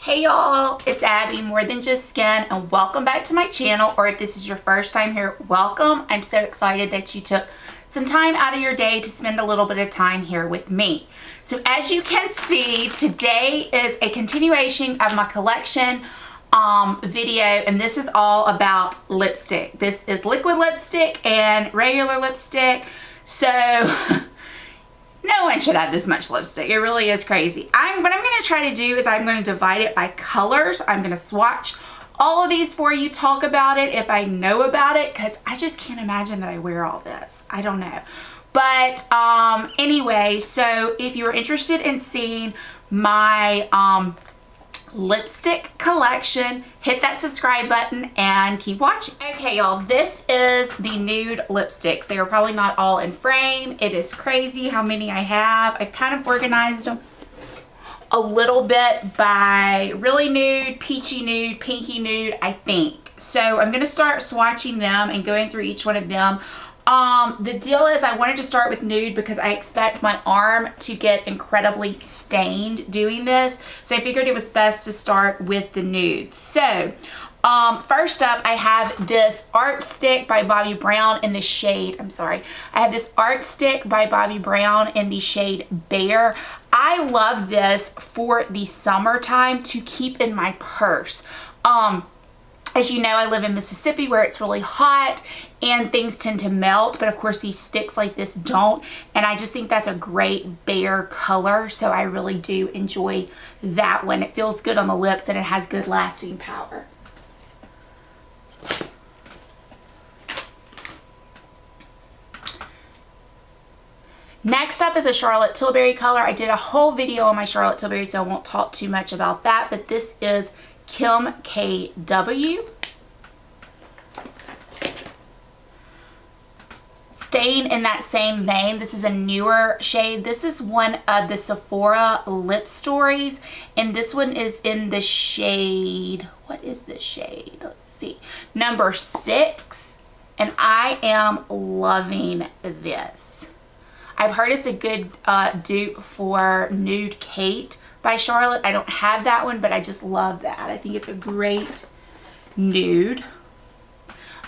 Hey y'all, it's Abby, More Than Just Skin, and welcome back to my channel, or if this is your first time here, welcome. I'm so excited that you took some time out of your day to spend a little bit of time here with me. So as you can see, today is a continuation of my collection video, and this is all about lipstick. This is liquid lipstick and regular lipstick, so no one should have this much lipstick. It really is crazy. What I'm going to try to do is I'm going to divide it by colors. I'm going to swatch all of these for you, talk about it if I know about it, because I just can't imagine that I wear all this. I don't know. But anyway, so if you're interested in seeing my lipstick collection, hit that subscribe button and keep watching. Okay y'all, this is the nude lipsticks. They are probably not all in frame. It is crazy how many I have. I've kind of organized them a little bit by really nude, peachy nude, pinky nude, I think. So I'm going to start swatching them and going through each one of them. The deal is I wanted to start with nude because I expect my arm to get incredibly stained doing this. So I figured it was best to start with the nude. So first up, I have this Art Stick by Bobbi Brown in the shade, I have this Art Stick by Bobbi Brown in the shade Bear. I love this for the summertime to keep in my purse. As you know, I live in Mississippi where it's really hot and things tend to melt, but of course these sticks like this don't, and I just think that's a great bear color, so I really do enjoy that one. It feels good on the lips and it has good lasting power. Next up is a Charlotte Tilbury color. I did a whole video on my Charlotte Tilbury, so I won't talk too much about that, but this is Kim KW. Staying in that same vein, this is a newer shade. This is one of the Sephora Lip Stories, and this one is in the shade, what is this shade? Let's see, number 6, and I am loving this. I've heard it's a good dupe for Nude Kate by Charlotte. I don't have that one, but I just love that. I think it's a great nude.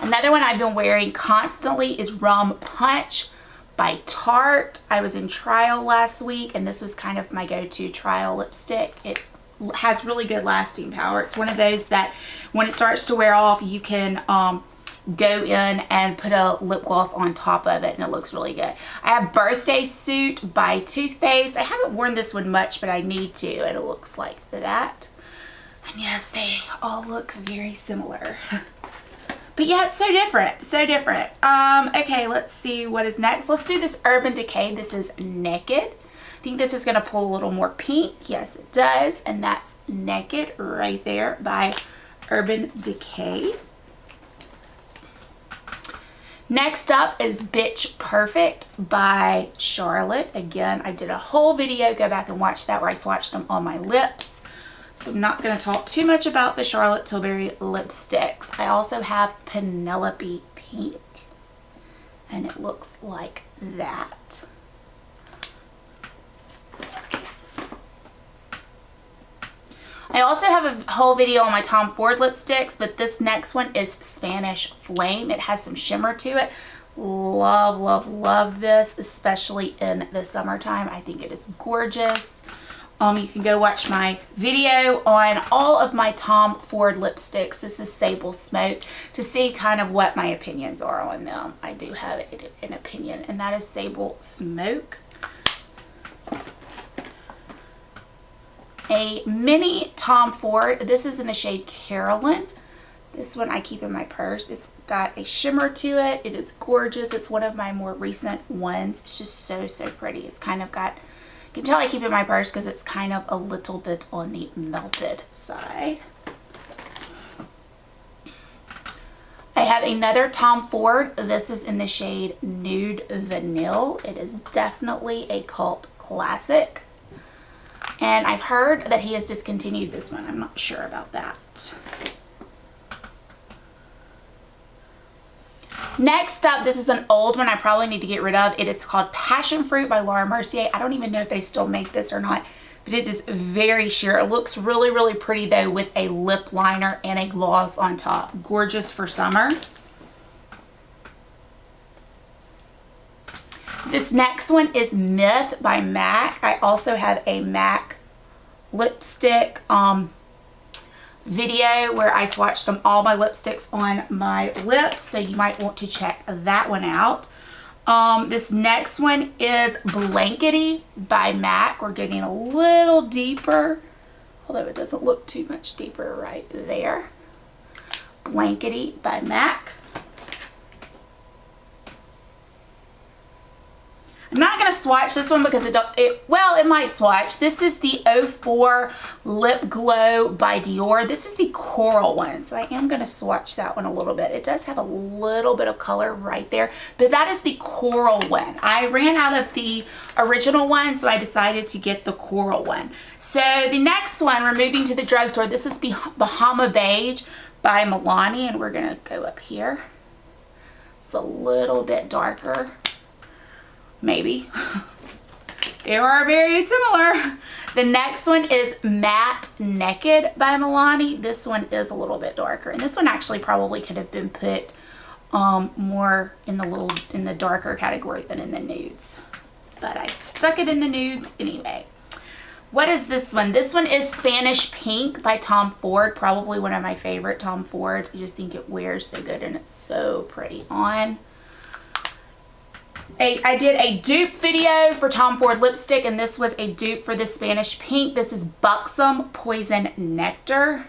Another one I've been wearing constantly is Rum Punch by Tarte. I was in trial last week, and this was kind of my go-to trial lipstick. It has really good lasting power. It's one of those that when it starts to wear off, you can go in and put a lip gloss on top of it, and it looks really good. I have Birthday Suit by Too Faced. I haven't worn this one much, but I need to, and it looks like that. And yes, they all look very similar. But yeah, it's so different, so different. Okay, let's see what is next. Let's do this Urban Decay. This is Naked. I think this is gonna pull a little more pink. Yes, it does, and that's Naked right there by Urban Decay. Next up is Bitch Perfect by Charlotte. Again, I did a whole video, go back and watch that, where I swatched them on my lips. So I'm not going to talk too much about the Charlotte Tilbury lipsticks. I also have Penelope Pink, and it looks like that. I also have a whole video on my Tom Ford lipsticks, but this next one is Spanish Flame. It has some shimmer to it. Love, love, love this, especially in the summertime. I think it is gorgeous. You can go watch my video on all of my Tom Ford lipsticks. This is Sable Smoke, to see kind of what my opinions are on them. I do have an opinion, and that is Sable Smoke. A mini Tom Ford. This is in the shade Carolyn. This one I keep in my purse. It's got a shimmer to it. It is gorgeous. It's one of my more recent ones. It's just so, so pretty. It's kind of got, you can tell I keep it in my purse because it's kind of a little bit on the melted side. I have another Tom Ford. This is in the shade Nude Vanille. It is definitely a cult classic. And I've heard that he has discontinued this one. I'm not sure about that. Next up, this is an old one I probably need to get rid of. It is called Passion Fruit by Laura Mercier. I don't even know if they still make this or not. but it is very sheer. It looks really, really pretty though with a lip liner and a gloss on top. Gorgeous for summer. This next one is Myth by MAC. I also have a MAC lipstick video where I swatched all my lipsticks on my lips, so you might want to check that one out. This next one is Blankety by MAC. We're getting a little deeper, although it doesn't look too much deeper right there. Blankety by MAC. I'm not going to swatch this one because it might swatch. This is the 04 Lip Glow by Dior. This is the coral one, so I am going to swatch that one a little bit. It does have a little bit of color right there, but that is the coral one. I ran out of the original one, so I decided to get the coral one. So the next one, we're moving to the drugstore. This is Bahama Beige by Milani, and we're going to go up here. It's a little bit darker. Maybe. They are very similar. The next one is Matte Naked by Milani. This one is a little bit darker, and this one actually probably could have been put more in the darker category than in the nudes, but I stuck it in the nudes anyway. What is this one? This one is Spanish Pink by Tom Ford. Probably one of my favorite Tom Fords. I just think it wears so good and it's so pretty on. I did a dupe video for Tom Ford lipstick, and this was a dupe for the Spanish Pink. This is Buxom Poison Nectar.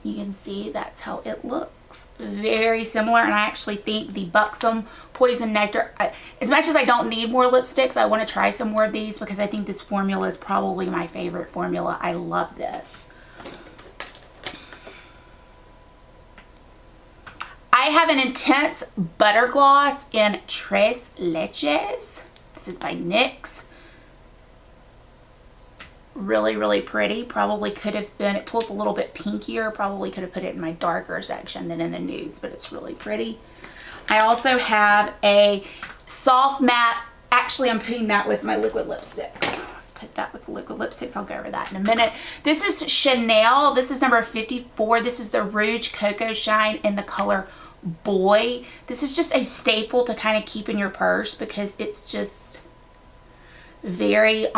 You can see that's how it looks. Very similar, and I actually think the Buxom Poison Nectar, as much as I don't need more lipsticks, I want to try some more of these because I think this formula is probably my favorite formula. I love this. I have an Intense Butter Gloss in Tres Leches. This is by NYX. Really, really pretty. Probably could have been, it pulls a little bit pinkier. Probably could have put it in my darker section than in the nudes, but it's really pretty. I also have a soft matte. Actually, I'm putting that with my liquid lipsticks. Let's put that with the liquid lipsticks. I'll go over that in a minute. This is Chanel. This is number 54. This is the Rouge Coco Shine in the color Boy. This is just a staple to kind of keep in your purse because it's just very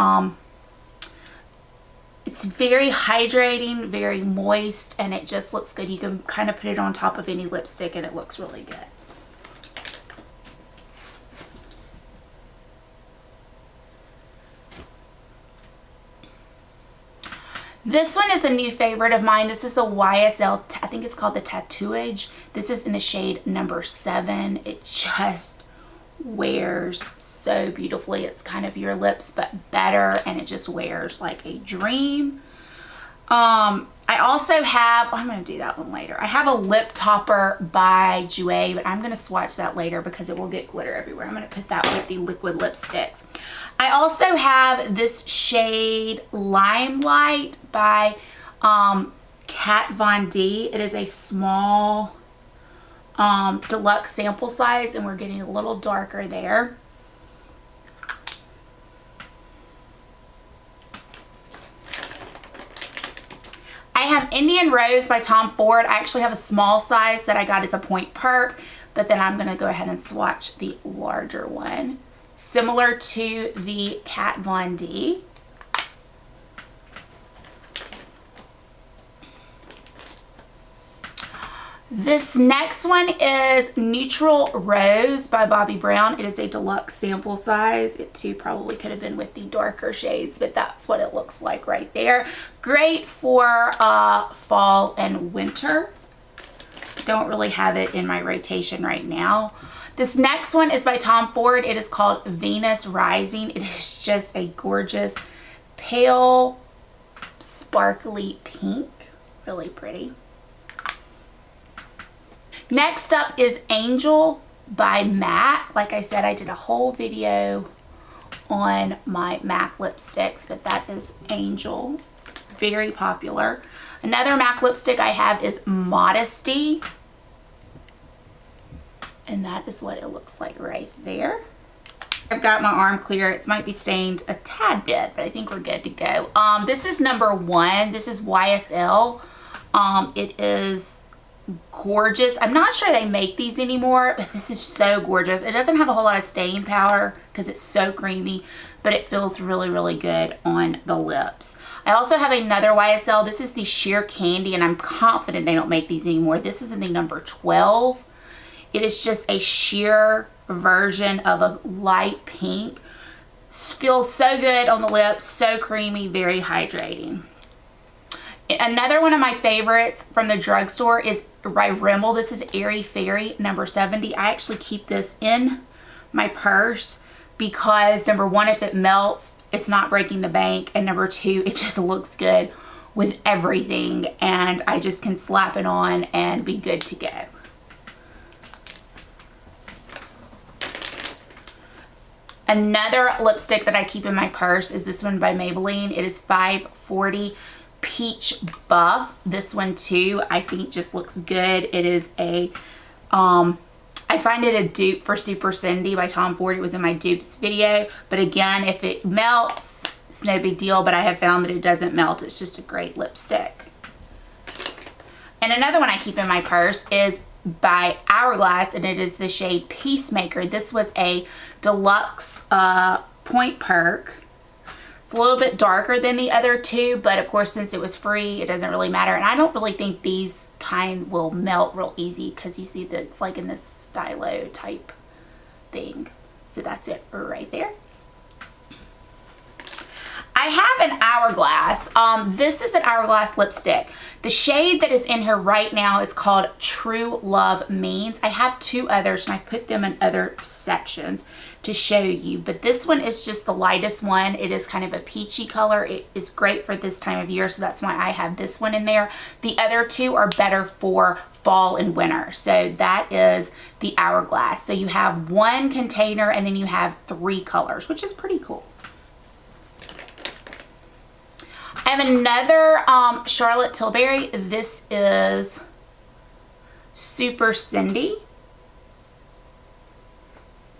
it's very hydrating, very moist, and it just looks good. You can kind of put it on top of any lipstick and it looks really good. This one is a new favorite of mine. This is a YSL, I think it's called the Tattooage. This is in the shade number 7. It just wears so beautifully. It's kind of your lips, but better, and it just wears like a dream. I also have, I'm going to do that one later. I have a lip topper by Jouer, but I'm going to swatch that later because it will get glitter everywhere. I'm going to put that with the liquid lipsticks. I also have this shade Limelight by Kat Von D. It is a small deluxe sample size, and we're getting a little darker there. I have Indian Rose by Tom Ford. I actually have a small size that I got as a point perk, but then I'm going to go ahead and swatch the larger one. Similar to the Kat Von D. This next one is Neutral Rose by Bobbi Brown. It is a deluxe sample size. It too probably could have been with the darker shades, but that's what it looks like right there. Great for fall and winter. Don't really have it in my rotation right now. This next one is by Tom Ford. It is called Venus Rising. It is just a gorgeous pale sparkly pink. Really pretty. Next up is Angel by MAC. Like I said, I did a whole video on my MAC lipsticks, but that is Angel. Very popular. Another MAC lipstick I have is Modesty. And that is what it looks like right there. I've got my arm clear. It might be stained a tad bit, but I think we're good to go. This is number 1. This is YSL. It is gorgeous. I'm not sure they make these anymore, but this is so gorgeous. It doesn't have a whole lot of staying power because it's so creamy, but it feels really, really good on the lips. I also have another YSL. This is the Sheer Candy, and I'm confident they don't make these anymore. This is in the number 12. It is just a sheer version of a light pink. Feels so good on the lips, so creamy, very hydrating. Another one of my favorites from the drugstore is by Rimmel. This is Airy Fairy number 70. I actually keep this in my purse because number 1, if it melts, it's not breaking the bank, and number 2, it just looks good with everything, and I just can slap it on and be good to go. Another lipstick that I keep in my purse is this one by Maybelline. It is 540 Peach Buff. This one too, I think just looks good. It is a, I find it a dupe for Super Cindy by Tom Ford. It was in my dupes video. But again, if it melts, it's no big deal, but I have found that it doesn't melt. It's just a great lipstick. And another one I keep in my purse is by Hourglass, and it is the shade Peacemaker. This was a deluxe point perk. It's a little bit darker than the other 2, but of course, since it was free, it doesn't really matter. And I don't really think these kind will melt real easy because you see that it's like in this stylo type thing. So that's it right there. I have an Hourglass. This is an Hourglass lipstick. The shade that is in here right now is called True Love Means. I have 2 others, and I put them in other sections to show you, but this one is just the lightest one. It is kind of a peachy color. It is great for this time of year, so that's why I have this one in there. The other 2 are better for fall and winter, so that is the Hourglass. So you have 1 container, and then you have 3 colors, which is pretty cool. I have another Charlotte Tilbury. This is Super Cindy.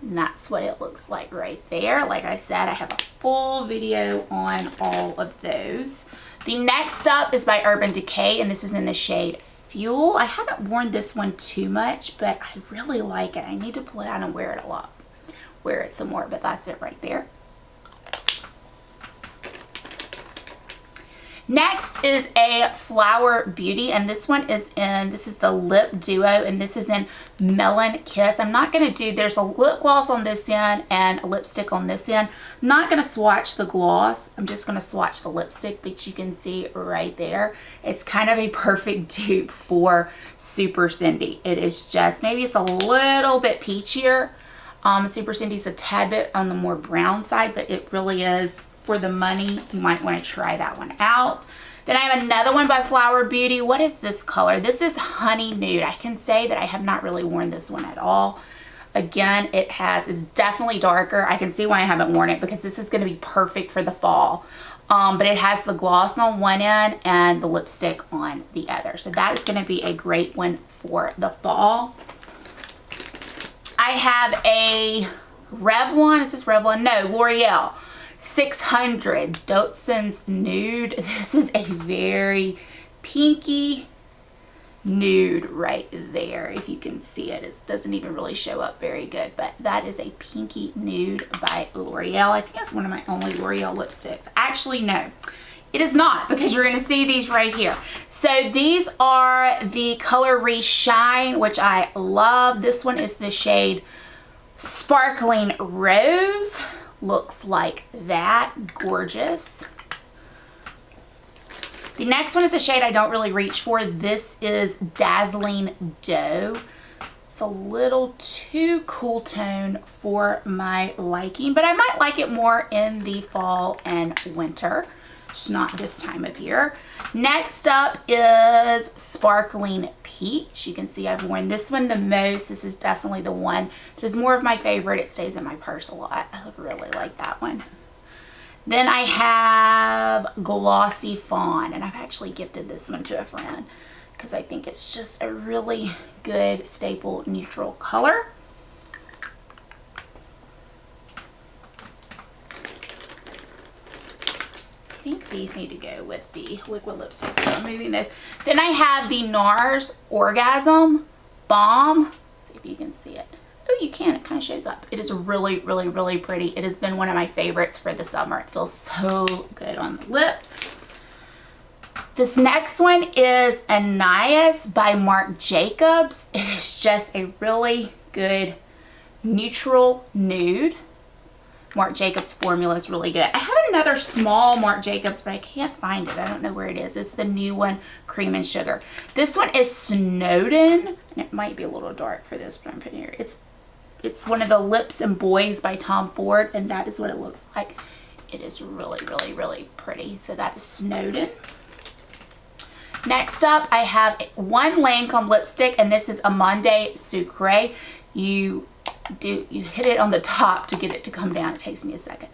And that's what it looks like right there. Like I said, I have a full video on all of those. The next up is by Urban Decay, and this is in the shade Fuel. I haven't worn this one too much, but I really like it. I need to pull it out and wear it a lot. Wear it some more, but that's it right there. Next is a Flower Beauty, and this one is in, this is the Lip Duo, and this is in Melon Kiss. I'm not going to do, there's a lip gloss on this end and a lipstick on this end. I'm not going to swatch the gloss. I'm just going to swatch the lipstick, but you can see right there. It's kind of a perfect dupe for Super Cindy. It is just, maybe it's a little bit peachier. Super Cindy's a tad bit on the more brown side, but it really is, for the money, you might want to try that one out. Then I have another one by Flower Beauty. What is this color? This is Honey Nude. I can say that I have not really worn this one at all. Again, it's definitely darker. I can see why I haven't worn it, because this is going to be perfect for the fall. But it has the gloss on one end and the lipstick on the other. So that is going to be a great one for the fall. I have a Revlon. Is this Revlon? No, L'Oreal. 600 Dotson's Nude. This is a very pinky nude right there. If you can see it, it doesn't even really show up very good, but that is a pinky nude by L'Oreal. I think that's one of my only L'Oreal lipsticks. Actually, no, it is not, because you're going to see these right here. So these are the color Re-Shine, which I love. This one is the shade Sparkling Rose. Looks like that. Gorgeous. The next one is a shade I don't really reach for. This is Dazzling Dough. It's a little too cool tone for my liking, but I might like it more in the fall and winter. Just not this time of year. Next up is Sparkling Peach. You can see I've worn this one the most. This is definitely the one that is more of my favorite. It stays in my purse a lot. I really like that one. Then I have Glossy Fawn, and I've actually gifted this one to a friend because I think it's just a really good staple neutral color. think these need to go with the liquid lipstick, so I'm moving this. Then I have the NARS Orgasm Balm. Let's see if you can see it. Oh, you can. It kind of shows up. It is really, really, really pretty. It has been one of my favorites for the summer. It feels so good on the lips. This next one is Anais by Marc Jacobs. It is just a really good neutral nude. Marc Jacobs formula is really good. I have another small Marc Jacobs, but I can't find it. I don't know where it is. It's the new one, Cream and Sugar. This one is Snowden, and it might be a little dark for this, but I'm putting it here. It's one of the Lips and Boys by Tom Ford, and that is what it looks like. It is really, really, really pretty. So that is Snowden. Next up, I have one Lancome lipstick, and this is Amande Sucre. You hit it on the top to get it to come down. It takes me a second.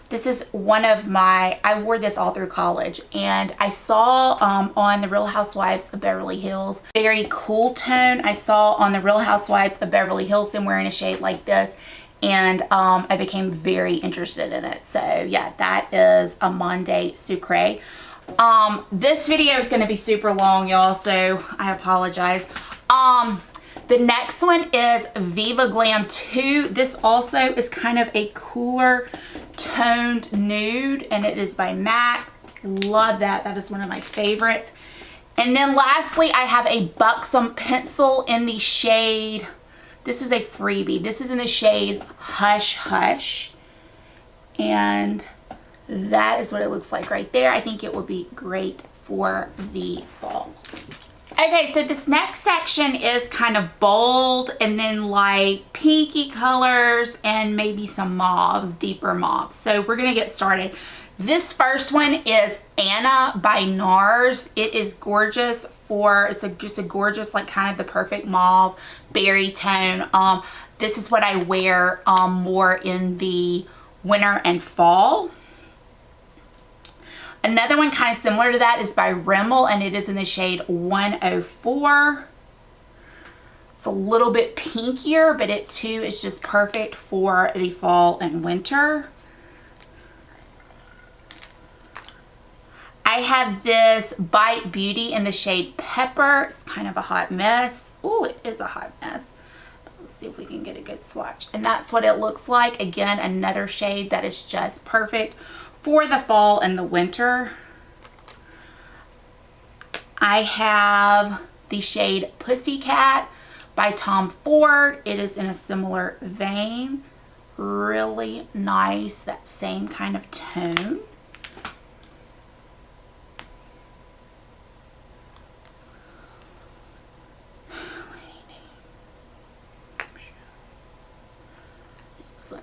This is one of my, I wore this all through college, and I saw on the Real Housewives of Beverly Hills, very cool tone. I saw on the Real Housewives of Beverly Hills them wearing a shade like this, and I became very interested in it. So yeah, that is Amande Sucre. This video is going to be super long, y'all, so I apologize. The next one is Viva Glam 2. This also is kind of a cooler toned nude, and it is by MAC. Love that. That is one of my favorites. And then lastly, I have a Buxom pencil in the shade, this is a freebie. This is in the shade Hush Hush. And that is what it looks like right there. I think it would be great for the fall. Okay, so this next section is kind of bold and then like pinky colors and maybe some mauves, deeper mauves. So we're gonna get started. This first one is Anna by NARS. It is gorgeous for, it's just a gorgeous, like kind of the perfect mauve berry tone. This is what I wear more in the winter and fall. Another one kind of similar to that is by Rimmel, and it is in the shade 104. It's a little bit pinkier, but it too is just perfect for the fall and winter. I have this Bite Beauty in the shade Pepper. It's kind of a hot mess. Oh, it is a hot mess. Let's see if we can get a good swatch. And that's what it looks like. Again, another shade that is just perfect for the fall and the winter. I have the shade Pussycat by Tom Ford. It is in a similar vein. Really nice, that same kind of tone.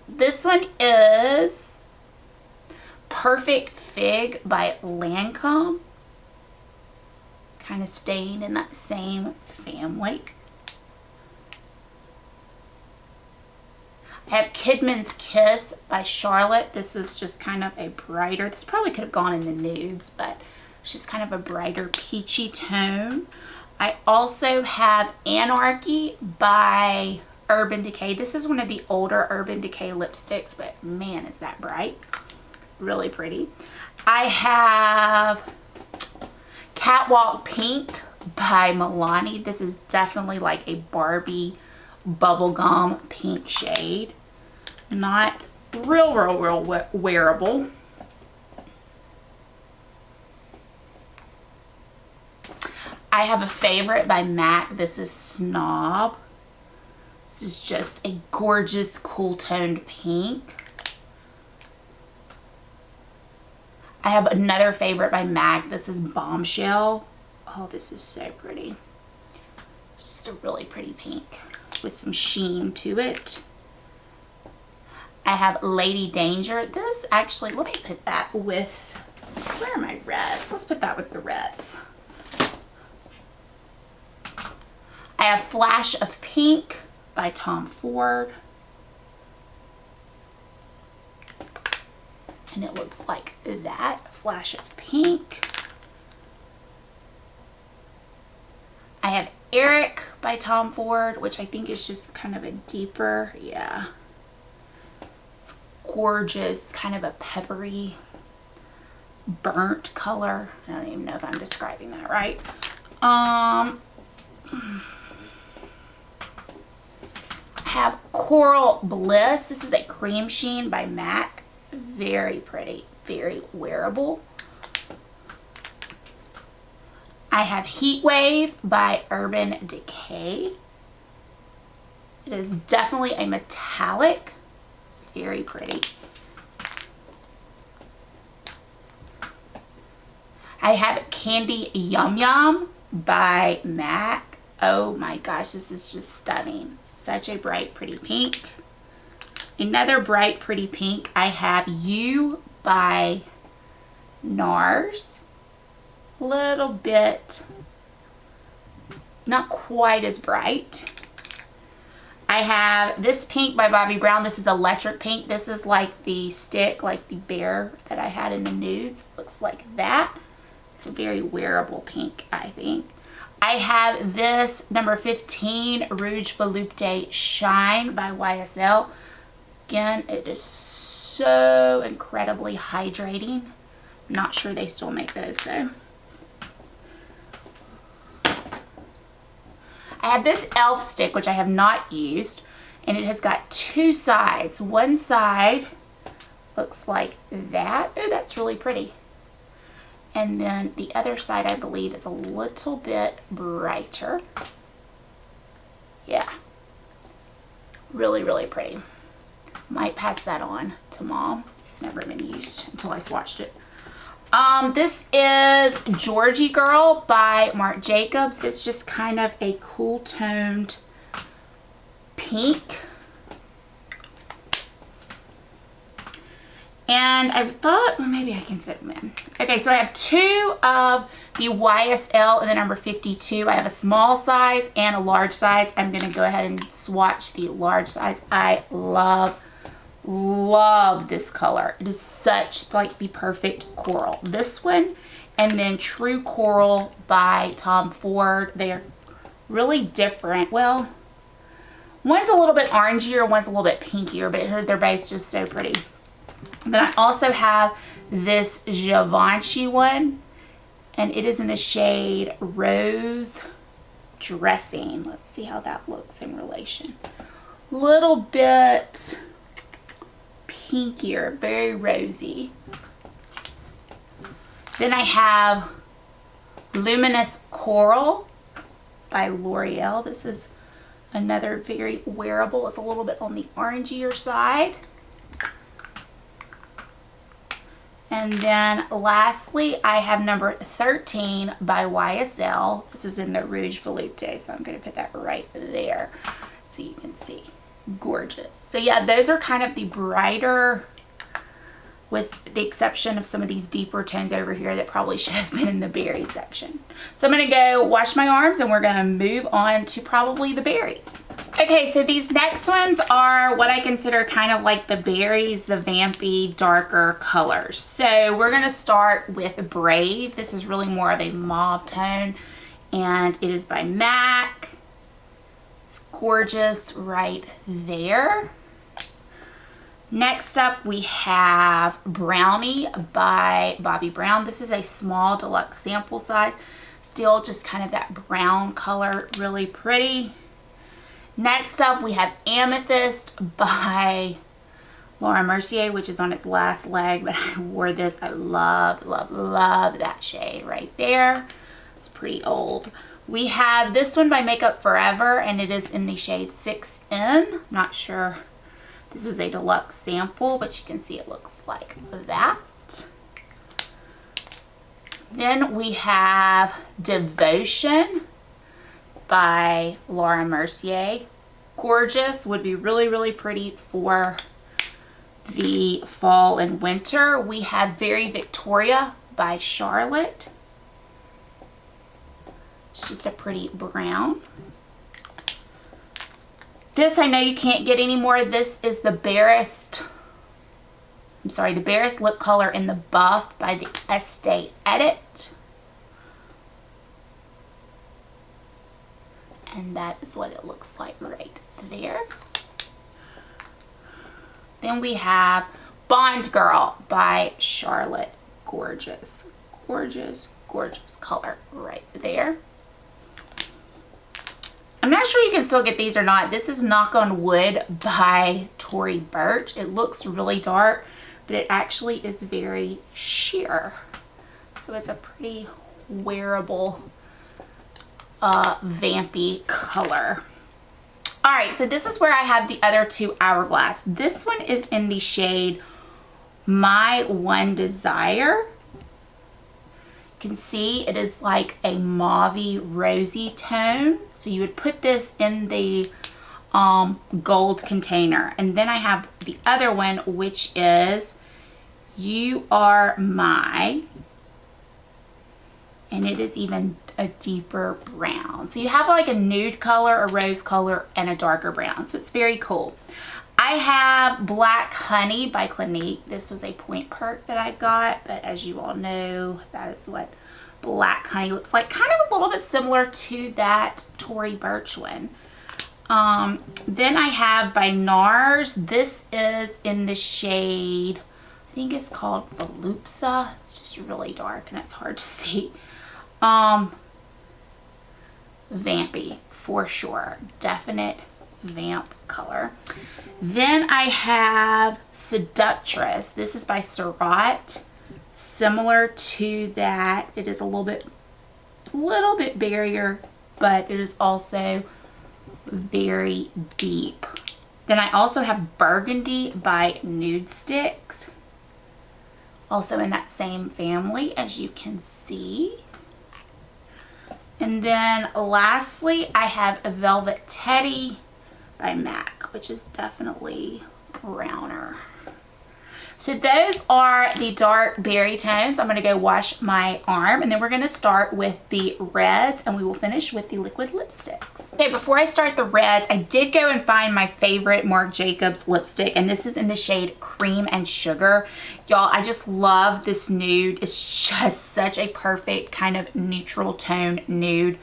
This one is Perfect Fig by Lancome. Kind of staying in that same family. I have Kidman's Kiss by Charlotte. This is just kind of a brighter, this probably could have gone in the nudes, but it's just kind of a brighter peachy tone. I also have Anarchy by Urban Decay. This is one of the older Urban Decay lipsticks, but man, is that bright. Really pretty. I have Catwalk Pink by Milani. This is definitely like a Barbie bubblegum pink shade. Not real wearable. I have a favorite by MAC. This is Snob. This is just a gorgeous cool toned pink. I have another favorite by MAC. This is Bombshell. Oh, this is so pretty. It's just a really pretty pink with some sheen to it. I have Lady Danger. This actually, let me put that with, where are my reds? Let's put that with the reds. I have Flash of Pink by Tom Ford. And it looks like that, Flash of Pink. I have Eric by Tom Ford, which I think is just kind of a deeper, it's gorgeous, kind of a peppery burnt color. I don't even know if I'm describing that right. I have Coral Bliss. This is a cream sheen by MAC. Very pretty, very wearable. I have Heat Wave by Urban Decay. It is definitely a metallic, very pretty. I have Candy Yum Yum by MAC. Oh my gosh, this is just stunning. Such a bright, pretty pink. Another bright, pretty pink. I have You by NARS. Little bit, not quite as bright. I have this pink by Bobbi Brown. This is electric pink. This is like the stick, like the bear that I had in the nudes. Looks like that. It's a very wearable pink, I think. I have this number 15 Rouge Volupté Shine by YSL. Again, it is so incredibly hydrating. Not sure they still make those though. I have this e.l.f. stick, which I have not used, and it has got two sides. One side looks like that. Oh, that's really pretty. And then the other side, I believe, is a little bit brighter. Yeah. Really, really pretty. Might pass that on to Mom. It's never been used until I swatched it. This is Georgie Girl by Marc Jacobs. It's just kind of a cool toned pink. And I thought, well, maybe I can fit them in. Okay, so I have two of the YSL in the number 52. I have a small size and a large size. I'm going to go ahead and swatch the large size. I love this color. It is such like the perfect coral. This one, and then True Coral by Tom Ford. They are really different. Well, one's a little bit orangier, one's a little bit pinkier, but they're both just so pretty. And then I also have this Givenchy one, and it is in the shade Rose Dressing. Let's see how that looks in relation. Little bit pinkier, very rosy. Then I have Luminous Coral by L'Oreal. This is another very wearable. It's a little bit on the orangier side. And then lastly, I have number 13 by YSL. This is in the Rouge Volupté, so I'm going to put that right there so you can see. Gorgeous. So yeah, those are kind of the brighter, with the exception of some of these deeper tones over here that probably should have been in the berry section. So I'm going to go wash my arms and we're going to move on to probably the berries. Okay, so these next ones are what I consider kind of like the berries, the vampy, darker colors. So we're going to start with Brave. This is really more of a mauve tone, and it is by MAC. It's gorgeous right there. Next up, we have Brownie by Bobbi Brown. This is a small deluxe sample size. Still just kind of that brown color, really pretty. Next up, we have Amethyst by Laura Mercier, which is on its last leg, but I wore this. I love, love, love that shade right there. It's pretty old. We have this one by Makeup Forever, and it is in the shade 6N. I'm not sure. This is a deluxe sample, but you can see it looks like that. Then we have Devotion by Laura Mercier. Gorgeous. Would be really, really pretty for the fall and winter. We have Very Victoria by Charlotte. It's just a pretty brown. This I know you can't get anymore. This is the Barest, the Barest lip color in the buff by the Estee Edit. And that is what it looks like right there. Then we have Bond Girl by Charlotte. gorgeous, gorgeous, gorgeous color right there. I'm not sure you can still get these or not. This is Knock on Wood by Tory Burch. It looks really dark, but it actually is very sheer. So it's a pretty wearable, vampy color. All right, so this is where I have the other two Hourglass. This one is in the shade My One Desire. You can see it is like a mauvey rosy tone. So you would put this in the gold container. And then I have the other one, which is You Are My. And it is even a deeper brown. So you have like a nude color, a rose color, and a darker brown. So it's very cool. I have Black Honey by Clinique. This was a point perk that I got, but as you all know, that is what Black Honey looks like. Kind of a little bit similar to that Tory Burch one. Then I have by NARS. This is in the shade, I think it's called Volupsa. It's just really dark and it's hard to see. Vampy for sure. Definite vamp color. Then I have Seductress. This is by Surratt. Similar to that. It is a little bit berrier, but it is also very deep. Then I also have Burgundy by Nude Sticks. Also in that same family, as you can see. And then lastly, I have Velvet Teddy by MAC, which is definitely browner. So those are the dark berry tones. I'm going to go wash my arm, and then we're going to start with the reds, and we will finish with the liquid lipsticks. Okay, before I start the reds, I did go and find my favorite Marc Jacobs lipstick, and this is in the shade Cream and Sugar. Y'all, I just love this nude. It's just such a perfect kind of neutral tone nude.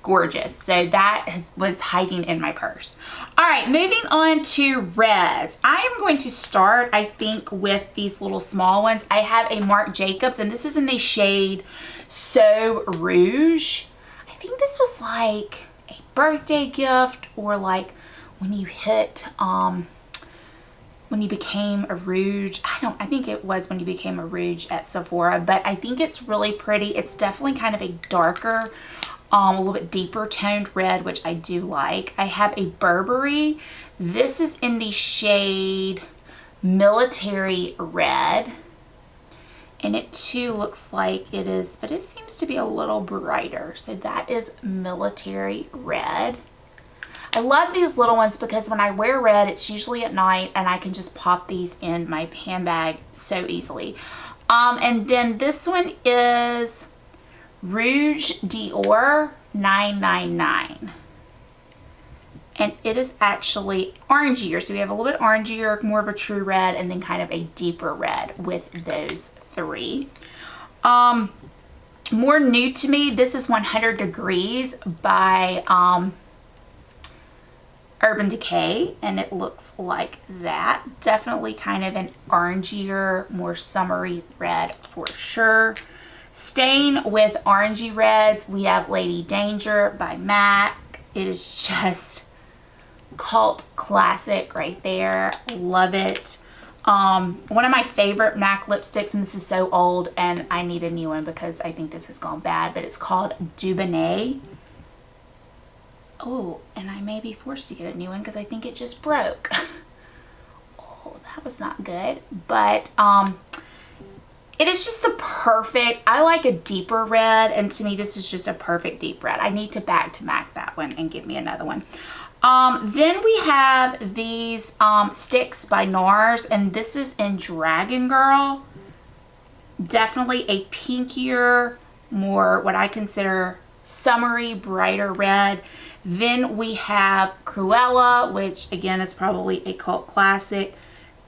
Gorgeous. So that was hiding in my purse. All right, moving on to reds. I am going to start, I think, with these little small ones. I have a Marc Jacobs, and this is in the shade So Rouge. I think this was like a birthday gift, or like when you hit, when you became a rouge. I think it was when you became a rouge at Sephora, but I think it's really pretty. It's definitely kind of a darker, a little bit deeper toned red, which I do like. I have a Burberry. This is in the shade Military Red. And it too looks like it is, but it seems to be a little brighter. So that is Military Red. I love these little ones because when I wear red, it's usually at night, and I can just pop these in my handbag so easily. And then this one is Rouge Dior 999, and it is actually orangier. So we have a little bit orangier, more of a true red, and then kind of a deeper red with those three. More nude to me, this is 100 Degrees by Urban Decay, and it looks like that. Definitely kind of an orangier, more summery red for sure. Staying with orangey reds, we have Lady Danger by MAC. It is just cult classic right there. Love it. One of my favorite MAC lipsticks, and this is so old and I need a new one because I think this has gone bad, but it's called Dubonnet. Oh, and I may be forced to get a new one because I think it just broke. Oh, that was not good. But it is just the perfect, I like a deeper red, and to me this is just a perfect deep red. I need to back to MAC that one and get me another one. Then we have these sticks by NARS, and this is in Dragon Girl. Definitely a pinkier, more what I consider summery, brighter red. Then we have Cruella, which again is probably a cult classic.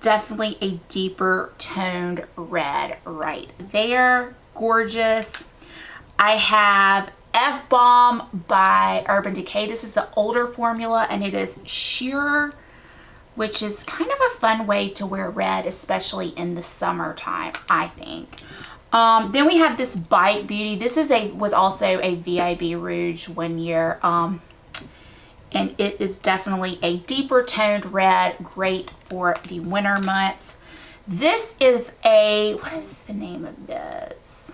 Definitely a deeper toned red right there. Gorgeous. I have F-Bomb by Urban Decay. This is the older formula, and it is sheer, which is kind of a fun way to wear red, especially in the summertime, I think. Then we have this Bite Beauty. This is was also a VIB Rouge one year. And it is definitely a deeper toned red, great for the winter months. This is what is the name of this?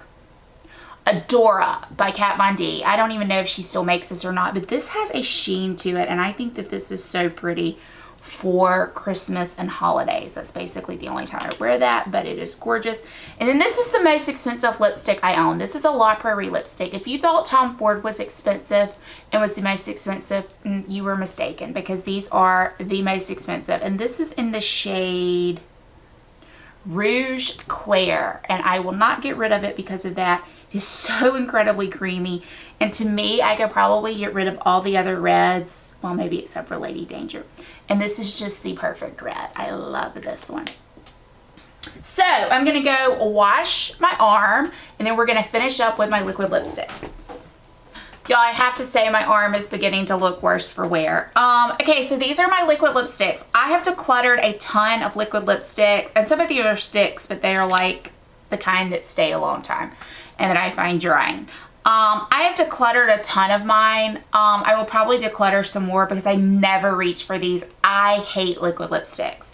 Adora by Kat Von D. I don't even know if she still makes this or not, but this has a sheen to it, and I think that this is so pretty for Christmas and holidays. That's basically the only time I wear that, but it is gorgeous. And then this is the most expensive lipstick I own. This is a La Prairie lipstick. If you thought Tom Ford was expensive and was the most expensive, you were mistaken, because these are the most expensive. And this is in the shade Rouge Claire, and I will not get rid of it because of that. It is so incredibly creamy, and to me, I could probably get rid of all the other reds, well, maybe except for Lady Danger. And this is just the perfect red. I love this one. So I'm going to go wash my arm, and then we're going to finish up with my liquid lipstick. Y'all, I have to say my arm is beginning to look worse for wear. Okay, so these are my liquid lipsticks. I have decluttered a ton of liquid lipsticks, and some of these are sticks, but they are like the kind that stay a long time and that I find drying. I have decluttered a ton of mine. I will probably declutter some more because I never reach for these. I hate liquid lipsticks.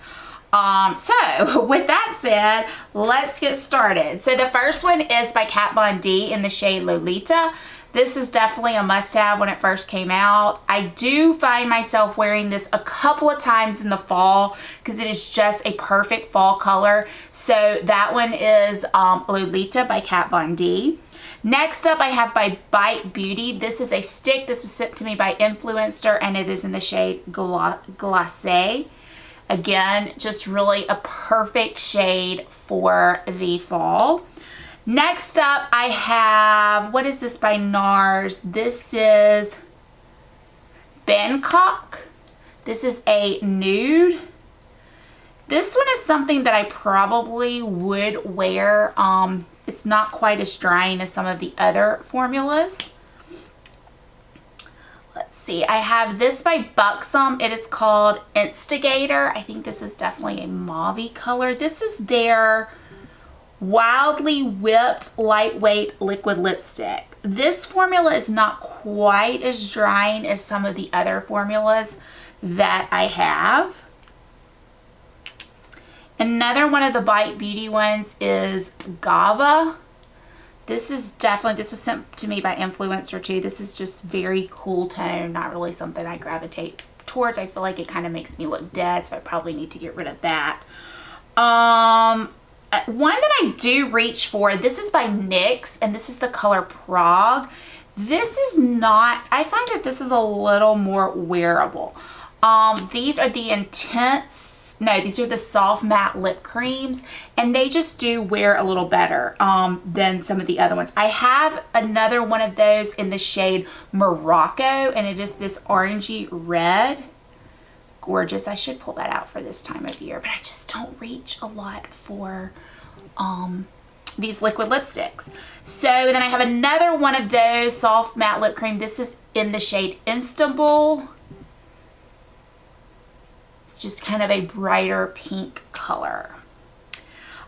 So with that said, let's get started. So the first one is by Kat Von D in the shade Lolita. This is definitely a must-have when it first came out. I do find myself wearing this a couple of times in the fall because it is just a perfect fall color. So that one is Lolita by Kat Von D. Next up, I have by Bite Beauty. This is a stick. This was sent to me by Influencer, and it is in the shade Glacé. Again, just really a perfect shade for the fall. Next up, I have, what is this by NARS? This is Bangkok. This is a nude. This one is something that I probably would wear. It's not quite as drying as some of the other formulas. Let's see. I have this by Buxom. It is called Instigator. I think this is definitely a mauve color. This is their Wildly Whipped Lightweight Liquid Lipstick. This formula is not quite as drying as some of the other formulas that I have. Another one of the Bite Beauty ones is Gava. This is definitely, this was sent to me by Influencer too. This is just very cool tone, not really something I gravitate towards. I feel like it kind of makes me look dead, so I probably need to get rid of that. One that I do reach for, this is by NYX, and this is the color Prague. This is not, I find that this is a little more wearable. These are the intense, no, these are the soft matte lip creams, and they just do wear a little better than some of the other ones. I have another one of those in the shade Morocco, and it is this orangey red. Gorgeous. I should pull that out for this time of year, but I just don't reach a lot for these liquid lipsticks. So then I have another one of those soft matte lip cream. This is in the shade Istanbul. It's just kind of a brighter pink color.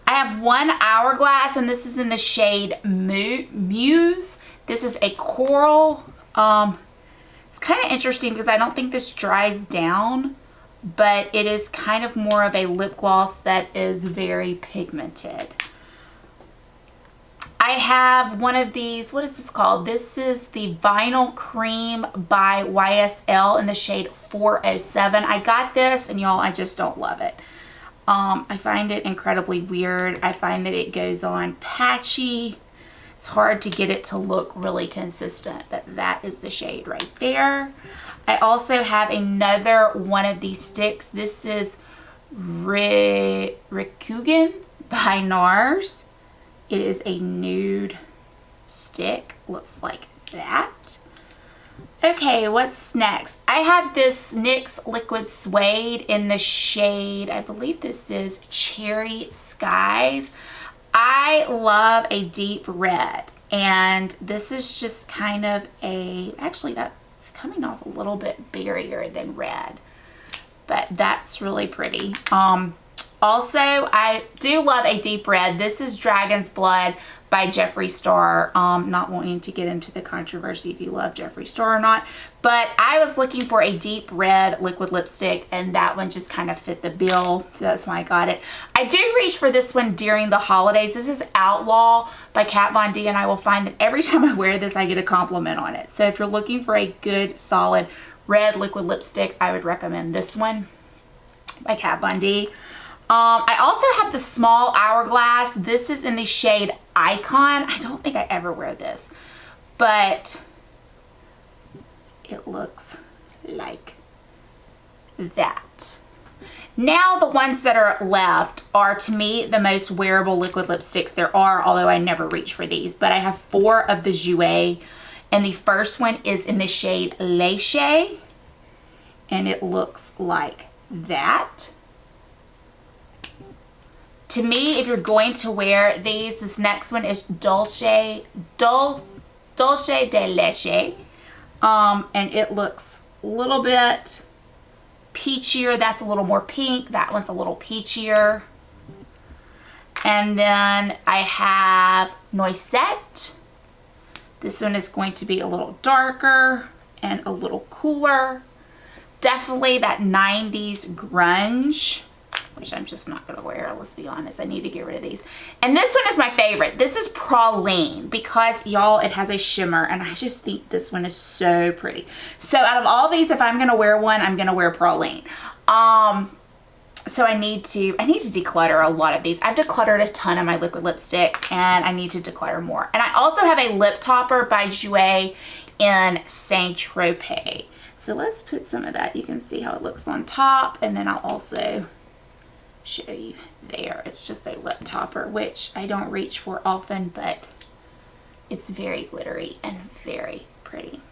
I have one Hourglass, and this is in the shade Muse. This is a coral. It's kind of interesting because I don't think this dries down, but it is kind of more of a lip gloss that is very pigmented. I have one of these, what is this called? This is the Vinyl Cream by YSL in the shade 407. I got this, and y'all, I just don't love it. I find it incredibly weird. I find that it goes on patchy. It's hard to get it to look really consistent, but that is the shade right there. I also have another one of these sticks. This is Rikugan by NARS. It is a nude stick. Looks like that. Okay, what's next? I have this NYX Liquid Suede in the shade, I believe this is Cherry Skies. I love a deep red, and this is just kind of a, actually that's coming off a little bit berrier than red, but that's really pretty. Also, I do love a deep red. This is Dragon's Blood by Jeffree Star. Not wanting to get into the controversy if you love Jeffree Star or not, but I was looking for a deep red liquid lipstick and that one just kind of fit the bill, so that's why I got it. I do reach for this one during the holidays. This is Outlaw by Kat Von D, and I will find that every time I wear this I get a compliment on it. So if you're looking for a good solid red liquid lipstick, I would recommend this one by Kat Von D. I also have the small Hourglass. This is in the shade Icon. I don't think I ever wear this, but it looks like that. Now the ones that are left are, to me, the most wearable liquid lipsticks there are, although I never reach for these. But I have 4 of the Jouer, and the first one is in the shade Léché, and it looks like that. To me, if you're going to wear these, this next one is Dulce de Leche. And it looks a little bit peachier. That's a little more pink. That one's a little peachier. And then I have Noisette. This one is going to be a little darker and a little cooler. Definitely that 90s grunge, which I'm just not going to wear, let's be honest. I need to get rid of these. And this one is my favorite. This is Praline, because y'all, it has a shimmer, and I just think this one is so pretty. So out of all these, if I'm going to wear one, I'm going to wear Praline. So I need to declutter a lot of these. I've decluttered a ton of my liquid lipsticks, and I need to declutter more. And I also have a lip topper by Jouer in Saint Tropez. So let's put some of that. You can see how it looks on top, and then I'll also show you there. It's just a lip topper, which I don't reach for often, but it's very glittery and very pretty.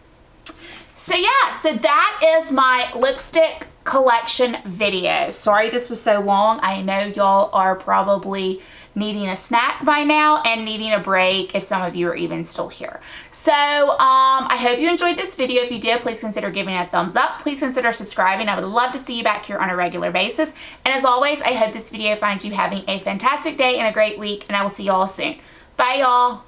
So yeah, so that is my lipstick collection video. Sorry this was so long. I know y'all are probably needing a snack by now and needing a break, if some of you are even still here. So I hope you enjoyed this video. If you did, please consider giving it a thumbs up. Please consider subscribing. I would love to see you back here on a regular basis. And as always, I hope this video finds you having a fantastic day and a great week, and I will see y'all soon. Bye y'all.